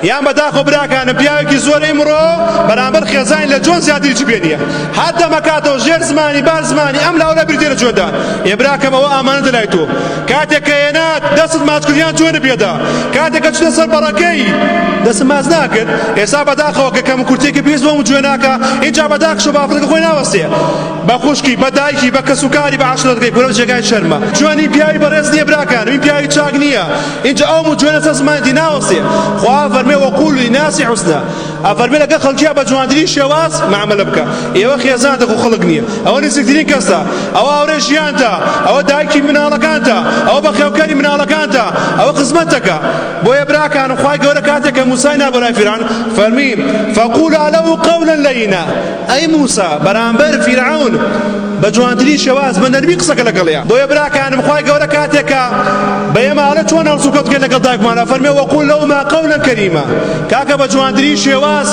یان بەداخۆ براکانم پیاوێکی زۆر ئیمڕۆ بەرامبەر خێزانی لە جوان زیاتری بێنیە حتا مەکاتەوە ژێر زمانی بار زمانی ئەم لاولا بریتێ لە جوێدا ێ براکەم ئەوە ئامانەتە لای تۆ کاتێک کە هێنات دەست ماچکردیان جوێنە بێدا کاتێک کە چنە سەر بەڕەکەی دەست ماز ناکرد ئێستا بەداخەوە کە کەم کورتێکی پێست بۆم جوێ ناکە اینجا بەداخشە بافرەکە خۆی ناوەستێ بە خوشکی بە دایکی بە کەسوکاری بە عاشرەتەکەی پورە جێگای شەرمە جوانی پیاوی بەڕێز نییە براکان این پیاوی چاک نییە اینجا ئەو جوێنە سەر زمانی ناوەستێ خوا فەرمێ وەقول للناس حوسنا ئەفەرمێ لەگەڵ خەڵکیە بە جوانترین شێواز معاملە بکە ئێوە خێزانتە خۆ خەڵک نییە ئەوە نزیکترین کەسە ئەوە هاوڕێ ژیانتە ئەوە دایکی مناڵەکانتە ئەوە بەخێوکەری مناڵەکانتە ئەوە خزمەتەکە بۆیە براکانم خوای گەورە کاتێک کە موسای نابەرای فیرعون فەرمی فقولا له قولا لینا ئەی موسا بەرامبەر فیرعون بە جوانترین شێواز بە نەرمی قسەکە لەگەڵیە بۆیە براکانم خوای گەورە کاتێکە بە ئێماڵە چۆن هەڵسوکەوت بکەین لەگەڵ دایکمانە فەرمێ وەقول لەهما قولا کەریما کاکە بە جوانترین شێواز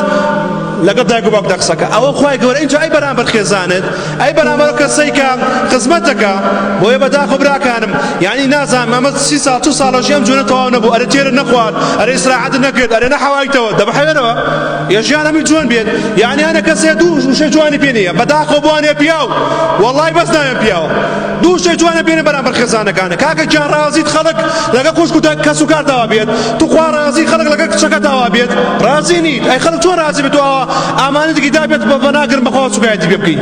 لەگەڵ دایک و باوکدا قسەکە ئەوە خوای گەورە اینجا ئەی بەرامبەر خێزانت ئەی بەرامبەر کەسەی کە خزمەتەکە بۆیە بەداخۆ براکانم یعنی نازانم ئەمە 30 ساڵ 2 ساڵەژی ئەم جوێنە تەواو نەبوو ئەرە تێرە نەخوارد ئەرە ئیسراحەت نەکرد ئەرە نەحەوایتەوە دەبحەوێنەوە یە ژیان هەمی جوان بێت یعنی هەنە کەسێ دوو شەی جوانی پێ نییە بەداخۆ بوانێ پیاو وەڵڵای بەس ناوێن پیاوە دوو شەی جوانە بێنێ بەرامبەر خێزانەکانە کاکە گیان ڕازیت خەڵک لەگە خوشک و کەس و کار داوا بێت تو خوا ڕازی خەڵک لەگە کچەکە داوا بێت ڕازی نیت ئەی خەڵک چۆن ڕازی بێت و ئەوە ئامانەتێکی دابێت بە ناگرم بەخوا سوکایەتی پێ بکەی